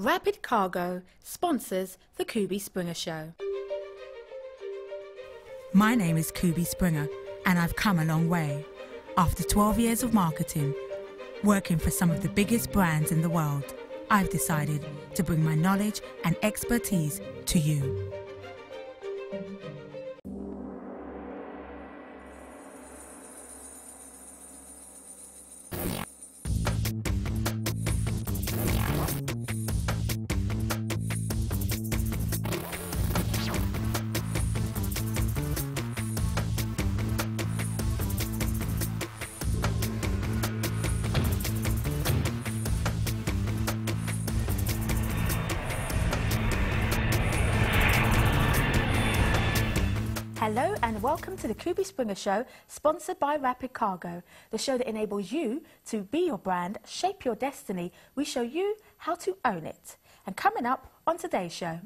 Rapid Cargo sponsors the Kubi Springer Show. My name is Kubi Springer, and I've come a long way. After 12 years of marketing, working for some of the biggest brands in the world, I've decided to bring my knowledge and expertise to you. Hello and welcome to the Kubi Springer Show, sponsored by Rapid Cargo, the show that enables you to be your brand, shape your destiny. We show you how to own it. And coming up on today's show,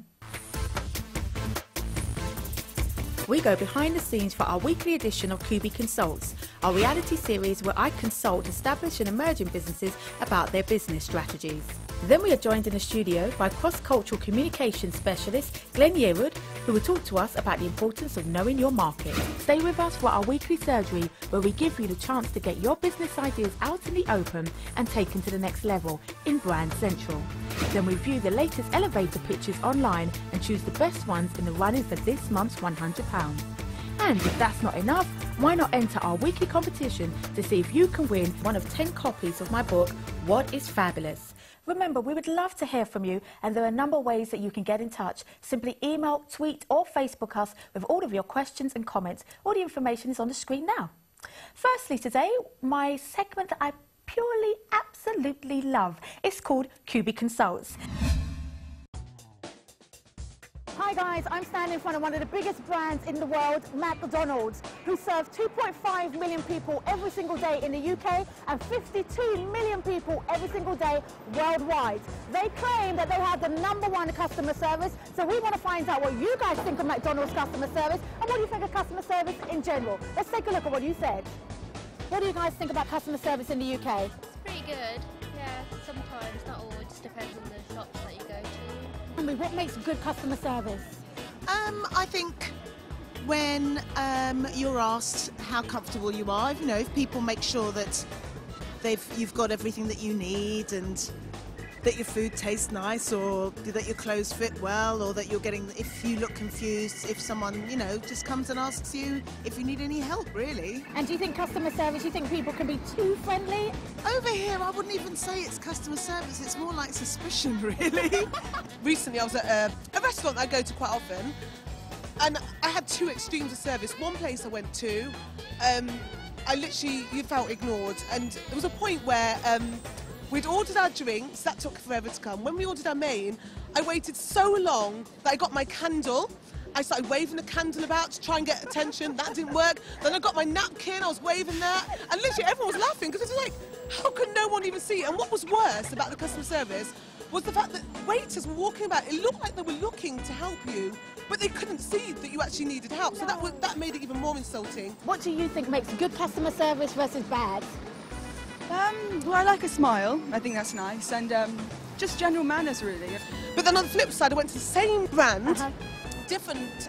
we go behind the scenes for our weekly edition of Kubi Consults, our reality series where I consult established and emerging businesses about their business strategies. Then we are joined in the studio by cross-cultural communication specialist Glenn Yearwood, who will talk to us about the importance of knowing your market. Stay with us for our weekly surgery, where we give you the chance to get your business ideas out in the open and taken to the next level in Brand Central. Then we view the latest elevator pitches online and choose the best ones in the running for this month's £100. And if that's not enough, why not enter our weekly competition to see if you can win one of 10 copies of my book, What is Fabulous? Remember, we would love to hear from you, and there are a number of ways that you can get in touch. Simply email, tweet or Facebook us with all of your questions and comments. All the information is on the screen now. Firstly today, my segment that I purely, absolutely love. It's called Kubi Consults. Hi guys, I'm standing in front of one of the biggest brands in the world, McDonald's, who serve 2.5 million people every single day in the UK and 52 million people every single day worldwide. They claim that they have the #1 customer service, so we want to find out what you guys think of McDonald's customer service and what do you think of customer service in general. Let's take a look at what you said. What do you guys think about customer service in the UK? It's pretty good, yeah, sometimes, not all, it just depends on the shops that you go to. What makes good customer service? I think when you're asked how comfortable you are, you know, if people make sure that you've got everything that you need and that your food tastes nice or that your clothes fit well or that you're getting, if you look confused, if someone, you know, just comes and asks you if you need any help, really. And do you think customer service, you think people can be too friendly? Over here, I wouldn't even say it's customer service, it's more like suspicion, really. Recently, I was at a restaurant I go to quite often, and I had two extremes of service. One place I went to, I literally felt ignored, and there was a point where we'd ordered our drinks, that took forever to come. When we ordered our main, I waited so long that I got my candle. I started waving the candle about to try and get attention. That didn't work. Then I got my napkin, I was waving that. And literally everyone was laughing because it was like, how could no one even see it? And what was worse about the customer service was the fact that waiters were walking about. It looked like they were looking to help you, but they couldn't see that you actually needed help. So that made it even more insulting. What do you think makes good customer service versus bad? Well, I like a smile. I think that's nice, and just general manners, really. But then on the flip side, I went to the same brand, different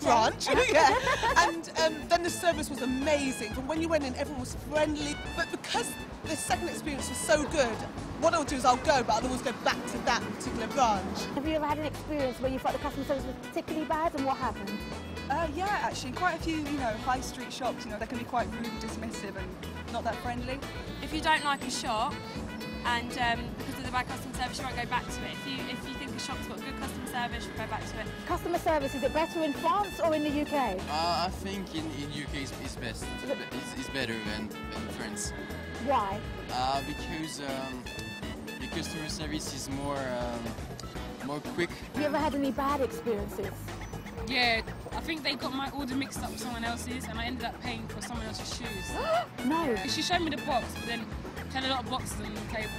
branch, yeah. And then the service was amazing. From when you went in, everyone was friendly. But because the second experience was so good, what I'll do is I'll go, but I'll always go back to that particular branch. Have you ever had an experience where you thought the customer service was particularly bad, and what happened? Yeah, actually, quite a few, you know, high street shops, you know, they can be quite rude, dismissive, and not that friendly. If you don't like a shop, and because of the bad customer service, you won't go back to it. If you think a shop's got good customer service, you'll go back to it. Customer service, is it better in France or in the UK? I think in UK it's best. It's better than France. Why? Because the customer service is more quick. Have you ever had any bad experiences? Yeah, I think they got my order mixed up with someone else's, and I ended up paying for someone else's shoes. No. She showed me the box, but then she had a lot of boxes on the table,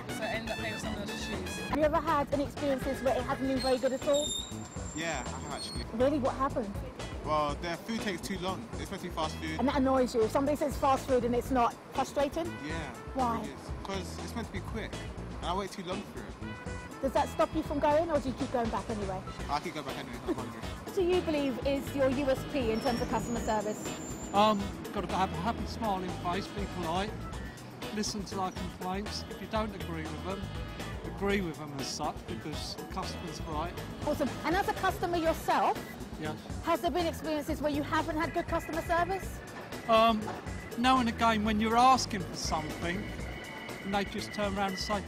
so I ended up paying for someone else's shoes. Have you ever had any experiences where it hasn't been very good at all? Yeah, I have actually. Really? What happened? Well, their food takes too long, especially fast food. And that annoys you? If somebody says fast food and it's not, frustrating? Yeah. Why? Because it's meant to be quick. and I wait too long for it. Does that stop you from going, or do you keep going back anyway? I could go back anyway. I'm hungry. What do you believe is your USP in terms of customer service? Got to have a happy, smiling face, be polite, listen to their complaints. If you don't agree with them as such, because the customer's right. Awesome. And as a customer yourself, Yes. has there been experiences where you haven't had good customer service? Now and again, when you're asking for something, and they just turn around and say,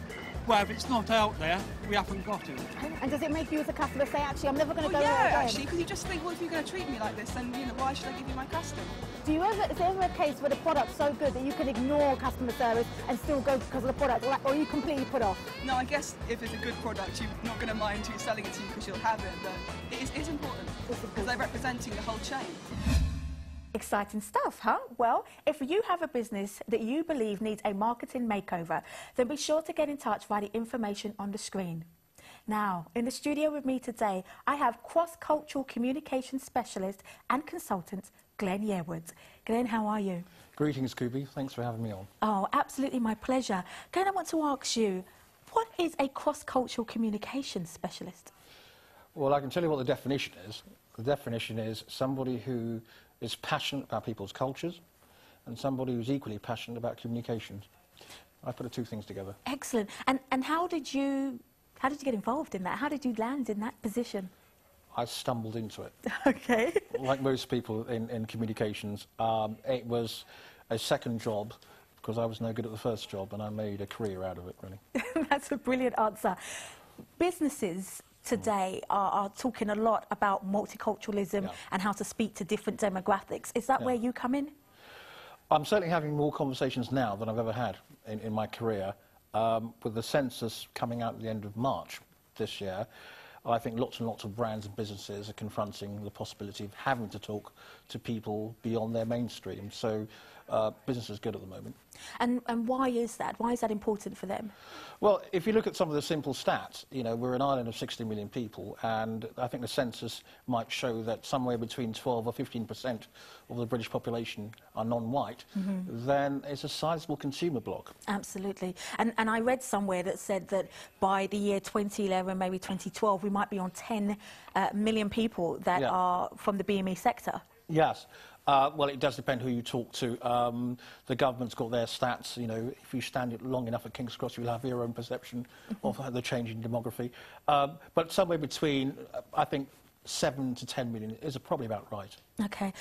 well, if it's not out there, we haven't got it. And does it make you as a customer say, actually, I'm never going to Well, go there yeah, again? actually, because you just think, well, if you're going to treat me like this, then, you know, why should I give you my custom? Is there ever a case where the product's so good that you can ignore customer service and still go because of the product, or are you completely put off? No, I guess if it's a good product, you're not going to mind who's selling it to you because you'll have it, but it's important because they're representing the whole chain. Exciting stuff, huh? Well, if you have a business that you believe needs a marketing makeover, then be sure to get in touch via the information on the screen. Now, in the studio with me today, I have cross-cultural communication specialist and consultant, Glenn Yearwood. Glenn, how are you? Greetings, Kubi. Thanks for having me on. Oh, absolutely my pleasure. Glenn, I want to ask you, what is a cross-cultural communication specialist? Well, I can tell you what the definition is. The definition is somebody who is passionate about people's cultures and somebody who's equally passionate about communications. I put the two things together. Excellent. And how did you get involved in that? How did you land in that position? I stumbled into it. Okay. Like most people in communications, it was a second job because I was no good at the first job, and I made a career out of it, really. That's a brilliant answer. Businesses today are talking a lot about multiculturalism and how to speak to different demographics. Is that where you come in? I'm certainly having more conversations now than I've ever had in my career. With the census coming out at the end of March this year, I think lots and lots of brands and businesses are confronting the possibility of having to talk to people beyond their mainstream. So business is good at the moment. And why is that? Why is that important for them? Well, if you look at some of the simple stats, you know, we're an island of 60 million people, and I think the census might show that somewhere between 12 or 15% of the British population are non-white, then it's a sizable consumer block. Absolutely. And I read somewhere that said that by the year 2011, maybe 2012, we might be on 10 million people that are from the BME sector. Yes. Well, it does depend who you talk to. The government's got their stats. You know, if you stand it long enough at King's Cross, you'll have your own perception of the change in demography. But somewhere between, I think, 7 to 10 million is probably about right. Okay.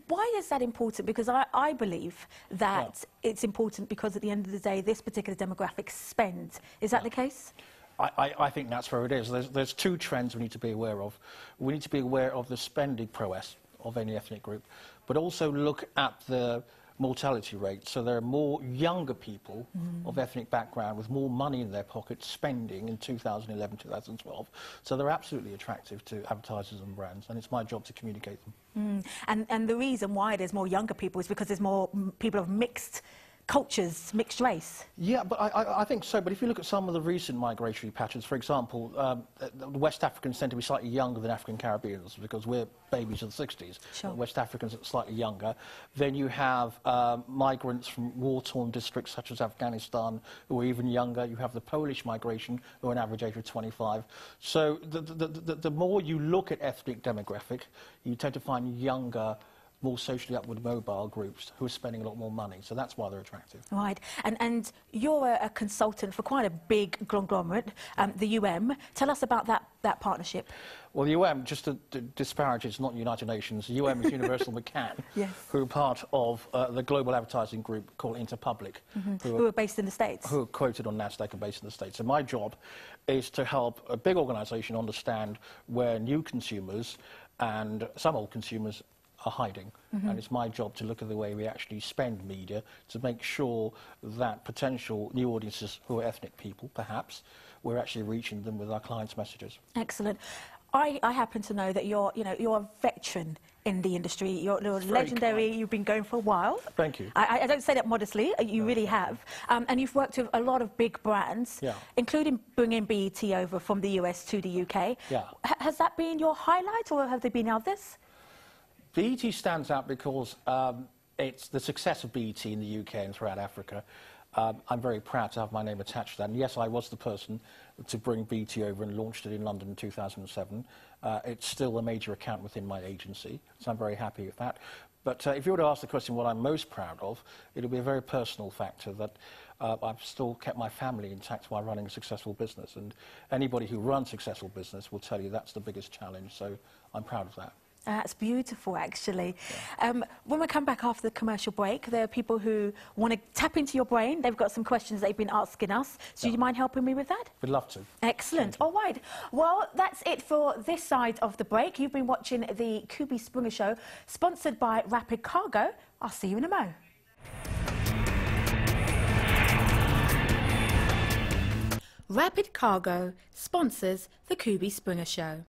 Why is that important? Because I believe that it's important because at the end of the day, this particular demographic spends. Is that the case? I think that's where it is. There's two trends we need to be aware of. We need to be aware of the spending prowess of any ethnic group, but also look at the mortality rate. So there are more younger people of ethnic background with more money in their pockets spending in 2011, 2012. So they're absolutely attractive to advertisers and brands, and it's my job to communicate them. And the reason why there's more younger people is because there's more people of mixed cultures, mixed race. Yeah, but I think so. But if you look at some of the recent migratory patterns, for example, the West Africans tend to be slightly younger than African Caribbeans because we're babies of the 60s. Sure. West Africans are slightly younger. Then you have migrants from war-torn districts such as Afghanistan who are even younger. You have the Polish migration who are an average age of 25. So the more you look at ethnic demographic, you tend to find younger, more socially upward mobile groups who are spending a lot more money. So that's why they're attractive. Right. And you're a consultant for quite a big conglomerate, the UM. Tell us about that partnership. Well, the UM, just to disparage, it's not United Nations. The UM is Universal McCann, who are part of the global advertising group called Interpublic. Who are based in the States. Who are quoted on NASDAQ and based in the States. So my job is to help a big organisation understand where new consumers and some old consumers are hiding. And it's my job to look at the way we actually spend media to make sure that potential new audiences who are ethnic people, perhaps, we're actually reaching them with our clients' messages. Excellent. I happen to know that you're a veteran in the industry. You're legendary. Kind. You've been going for a while. Thank you. I don't say that modestly. You really have. And you've worked with a lot of big brands, including bringing BET over from the US to the UK. Yeah. Has that been your highlight, or have there been others? BET stands out because it's the success of BET in the UK and throughout Africa I'm very proud to have my name attached to that. And yes, I was the person to bring BT over and launched it in London in 2007. It's still a major account within my agency, so I'm very happy with that. But if you were to ask the question what I'm most proud of, it'll be a very personal factor that I've still kept my family intact while running a successful business. And anybody who runs successful business will tell you that's the biggest challenge, so I'm proud of that. That's beautiful, actually. Yeah. When we come back after the commercial break, there are people who want to tap into your brain. They've got some questions they've been asking us. So do you mind helping me with that? We'd love to. Excellent. All right. Well, that's it for this side of the break. You've been watching the Kubi Springer Show, sponsored by Rapid Cargo. I'll see you in a mo. Rapid Cargo sponsors the Kubi Springer Show.